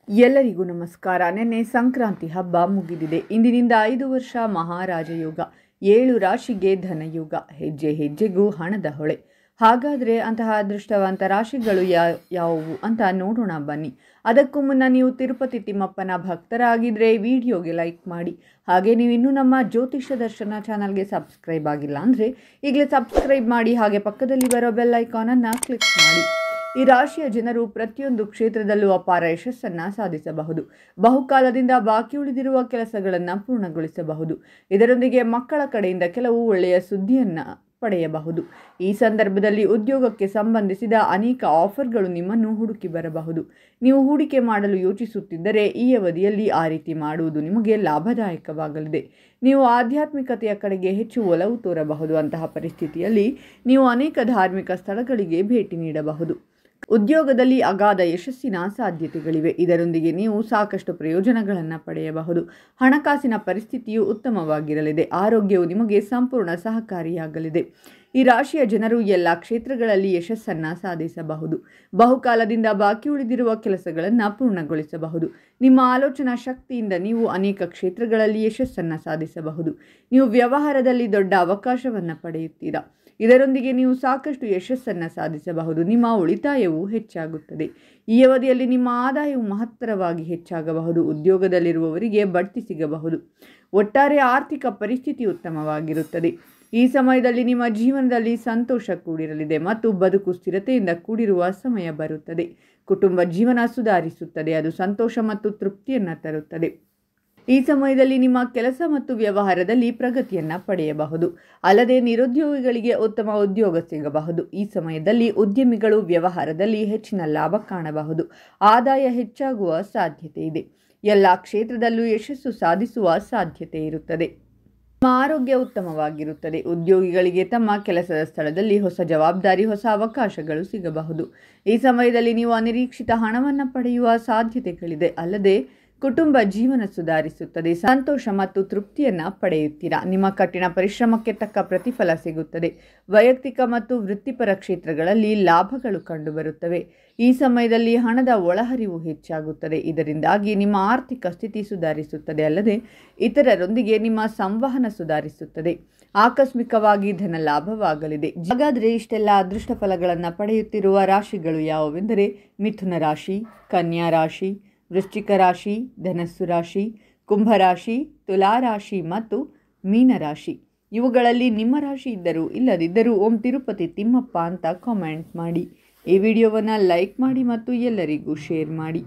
ಎಲ್ಲರಿಗೂ ನಮಸ್ಕಾರ. ನಿನ್ನೆ ಸಂಕ್ರಾಂತಿ ಹಬ್ಬ ಮುಗಿದಿದೆ. ಇಂದಿನಿಂದ 5 ವರ್ಷ ಮಹಾರಾಜಯೋಗ, 7 ರಾಶಿಗೆ ಧನಯುಗ, ಹೆಜ್ಜೆ ಹೆಜ್ಜೆಗೂ ಹಣದ ಹೊಳೆ. ಹಾಗಾದರೆ ಅಂತಹ ಅದೃಷ್ಟವಂತ ರಾಶಿಗಳು ಯಾವುವು ಅಂತ ನೋಡೋಣ ಬನ್ನಿ. ಅದಕ್ಕೂ ಮುನ್ನ ನೀವು ತಿರುಪತಿ ತಿಮ್ಮಪ್ಪನ ಭಕ್ತರಾಗಿದ್ದರೆ ವಿಡಿಯೋಗೆ ಲೈಕ್ ಮಾಡಿ. ಹಾಗೆ ನೀವು ಇನ್ನೂ ನಮ್ಮ ಜ್ಯೋತಿಷ್ಯ ದರ್ಶನ ಚಾನಲ್ಗೆ ಸಬ್ಸ್ಕ್ರೈಬ್ ಆಗಿಲ್ಲ ಅಂದರೆ ಈಗಲೇ ಸಬ್ಸ್ಕ್ರೈಬ್ ಮಾಡಿ. ಹಾಗೆ ಪಕ್ಕದಲ್ಲಿ ಬರೋ ಬೆಲ್ ಐಕಾನನ್ನು ಕ್ಲಿಕ್ ಮಾಡಿ. ಈ ರಾಶಿಯ ಜನರು ಪ್ರತಿಯೊಂದು ಕ್ಷೇತ್ರದಲ್ಲೂ ಅಪಾರ ಯಶಸ್ಸನ್ನು ಸಾಧಿಸಬಹುದು. ಬಹುಕಾಲದಿಂದ ಬಾಕಿ ಉಳಿದಿರುವ ಕೆಲಸಗಳನ್ನು ಪೂರ್ಣಗೊಳಿಸಬಹುದು. ಇದರೊಂದಿಗೆ ಮಕ್ಕಳ ಕಡೆಯಿಂದ ಕೆಲವು ಒಳ್ಳೆಯ ಸುದ್ದಿಯನ್ನು ಪಡೆಯಬಹುದು. ಈ ಸಂದರ್ಭದಲ್ಲಿ ಉದ್ಯೋಗಕ್ಕೆ ಸಂಬಂಧಿಸಿದ ಅನೇಕ ಆಫರ್ಗಳು ನಿಮ್ಮನ್ನು ಹುಡುಕಿ ಬರಬಹುದು. ನೀವು ಹೂಡಿಕೆ ಮಾಡಲು ಯೋಚಿಸುತ್ತಿದ್ದರೆ ಈ ಅವಧಿಯಲ್ಲಿ ಆ ರೀತಿ ಮಾಡುವುದು ನಿಮಗೆ ಲಾಭದಾಯಕವಾಗಲಿದೆ. ನೀವು ಆಧ್ಯಾತ್ಮಿಕತೆಯ ಕಡೆಗೆ ಹೆಚ್ಚು ಒಲವು ತೋರಬಹುದು. ಅಂತಹ ಪರಿಸ್ಥಿತಿಯಲ್ಲಿ ನೀವು ಅನೇಕ ಧಾರ್ಮಿಕ ಸ್ಥಳಗಳಿಗೆ ಭೇಟಿ ನೀಡಬಹುದು. ಉದ್ಯೋಗದಲ್ಲಿ ಅಗಾಧ ಯಶಸ್ಸಿನ ಸಾಧ್ಯತೆಗಳಿವೆ. ಇದರೊಂದಿಗೆ ನೀವು ಸಾಕಷ್ಟು ಪ್ರಯೋಜನಗಳನ್ನು ಪಡೆಯಬಹುದು. ಹಣಕಾಸಿನ ಪರಿಸ್ಥಿತಿಯು ಉತ್ತಮವಾಗಿರಲಿದೆ. ಆರೋಗ್ಯವು ನಿಮಗೆ ಸಂಪೂರ್ಣ ಸಹಕಾರಿಯಾಗಲಿದೆ. ಈ ರಾಶಿಯ ಜನರು ಎಲ್ಲ ಕ್ಷೇತ್ರಗಳಲ್ಲಿ ಯಶಸ್ಸನ್ನು ಸಾಧಿಸಬಹುದು. ಬಹುಕಾಲದಿಂದ ಬಾಕಿ ಉಳಿದಿರುವ ಕೆಲಸಗಳನ್ನು ಪೂರ್ಣಗೊಳಿಸಬಹುದು. ನಿಮ್ಮ ಆಲೋಚನಾ ಶಕ್ತಿಯಿಂದ ನೀವು ಅನೇಕ ಕ್ಷೇತ್ರಗಳಲ್ಲಿ ಯಶಸ್ಸನ್ನು ಸಾಧಿಸಬಹುದು. ನೀವು ವ್ಯವಹಾರದಲ್ಲಿ ದೊಡ್ಡ ಅವಕಾಶವನ್ನು ಪಡೆಯುತ್ತೀರಾ. ಇದರೊಂದಿಗೆ ನೀವು ಸಾಕಷ್ಟು ಯಶಸ್ಸನ್ನು ಸಾಧಿಸಬಹುದು. ನಿಮ್ಮ ಉಳಿತಾಯವು ಹೆಚ್ಚಾಗುತ್ತದೆ. ಈ ಅವಧಿಯಲ್ಲಿ ನಿಮ್ಮ ಆದಾಯವು ಮಹತ್ತರವಾಗಿ ಹೆಚ್ಚಾಗಬಹುದು. ಉದ್ಯೋಗದಲ್ಲಿರುವವರಿಗೆ ಬಡ್ತಿ ಸಿಗಬಹುದು. ಒಟ್ಟಾರೆ ಆರ್ಥಿಕ ಪರಿಸ್ಥಿತಿ ಉತ್ತಮವಾಗಿರುತ್ತದೆ. ಈ ಸಮಯದಲ್ಲಿ ನಿಮ್ಮ ಜೀವನದಲ್ಲಿ ಸಂತೋಷ ಕೂಡಿರಲಿದೆ ಮತ್ತು ಬದುಕು ಸ್ಥಿರತೆಯಿಂದ ಕೂಡಿರುವ ಸಮಯ ಬರುತ್ತದೆ. ಕುಟುಂಬ ಜೀವನ ಸುಧಾರಿಸುತ್ತದೆ. ಅದು ಸಂತೋಷ ಮತ್ತು ತೃಪ್ತಿಯನ್ನು ತರುತ್ತದೆ. ಈ ಸಮಯದಲ್ಲಿ ನಿಮ್ಮ ಕೆಲಸ ಮತ್ತು ವ್ಯವಹಾರದಲ್ಲಿ ಪ್ರಗತಿಯನ್ನು ಪಡೆಯಬಹುದು. ಅಲ್ಲದೆ ನಿರುದ್ಯೋಗಿಗಳಿಗೆ ಉತ್ತಮ ಉದ್ಯೋಗ ಸಿಗಬಹುದು. ಈ ಸಮಯದಲ್ಲಿ ಉದ್ಯಮಿಗಳು ವ್ಯವಹಾರದಲ್ಲಿ ಹೆಚ್ಚಿನ ಲಾಭ ಕಾಣಬಹುದು. ಆದಾಯ ಹೆಚ್ಚಾಗುವ ಸಾಧ್ಯತೆ ಇದೆ. ಎಲ್ಲ ಕ್ಷೇತ್ರದಲ್ಲೂ ಯಶಸ್ಸು ಸಾಧಿಸುವ ಸಾಧ್ಯತೆ ಇರುತ್ತದೆ. ನಿಮ್ಮ ಆರೋಗ್ಯ ಉತ್ತಮವಾಗಿರುತ್ತದೆ. ಉದ್ಯೋಗಿಗಳಿಗೆ ತಮ್ಮ ಕೆಲಸದ ಸ್ಥಳದಲ್ಲಿ ಹೊಸ ಜವಾಬ್ದಾರಿ, ಹೊಸ ಅವಕಾಶಗಳು ಸಿಗಬಹುದು. ಈ ಸಮಯದಲ್ಲಿ ನೀವು ಅನಿರೀಕ್ಷಿತ ಹಣವನ್ನು ಪಡೆಯುವ ಸಾಧ್ಯತೆಗಳಿದೆ. ಅಲ್ಲದೆ ಕುಟುಂಬ ಜೀವನ ಸುಧಾರಿಸುತ್ತದೆ. ಸಂತೋಷ ಮತ್ತು ತೃಪ್ತಿಯನ್ನು ಪಡೆಯುತ್ತೀರಾ. ನಿಮ್ಮ ಕಠಿಣ ಪರಿಶ್ರಮಕ್ಕೆ ತಕ್ಕ ಪ್ರತಿಫಲ ಸಿಗುತ್ತದೆ. ವೈಯಕ್ತಿಕ ಮತ್ತು ವೃತ್ತಿಪರ ಕ್ಷೇತ್ರಗಳಲ್ಲಿ ಲಾಭಗಳು ಕಂಡುಬರುತ್ತವೆ. ಈ ಸಮಯದಲ್ಲಿ ಹಣದ ಒಳಹರಿವು ಹೆಚ್ಚಾಗುತ್ತದೆ. ಇದರಿಂದಾಗಿ ನಿಮ್ಮ ಆರ್ಥಿಕ ಸ್ಥಿತಿ ಸುಧಾರಿಸುತ್ತದೆ. ಅಲ್ಲದೆ ಇತರರೊಂದಿಗೆ ನಿಮ್ಮ ಸಂವಹನ ಸುಧಾರಿಸುತ್ತದೆ. ಆಕಸ್ಮಿಕವಾಗಿ ಧನ ಲಾಭವಾಗಲಿದೆ. ಹಾಗಾದರೆ ಇಷ್ಟೆಲ್ಲ ಅದೃಷ್ಟ ಫಲಗಳನ್ನು ಪಡೆಯುತ್ತಿರುವ ರಾಶಿಗಳು ಯಾವುವೆಂದರೆ ಮಿಥುನ ರಾಶಿ, ಕನ್ಯಾ ರಾಶಿ, ವೃಶ್ಚಿಕ ರಾಶಿ, ಧನಸ್ಸು ರಾಶಿ, ಕುಂಭರಾಶಿ, ತುಲಾರಾಶಿ ಮತ್ತು ಮೀನರಾಶಿ. ಇವುಗಳಲ್ಲಿ ನಿಮ್ಮ ರಾಶಿ ಇದ್ದರೂ ಇಲ್ಲದಿದ್ದರೂ ಓಂ ತಿರುಪತಿ ತಿಮ್ಮಪ್ಪ ಅಂತ ಕಾಮೆಂಟ್ ಮಾಡಿ. ಈ ವಿಡಿಯೋವನ್ನು ಲೈಕ್ ಮಾಡಿ ಮತ್ತು ಎಲ್ಲರಿಗೂ ಶೇರ್ ಮಾಡಿ.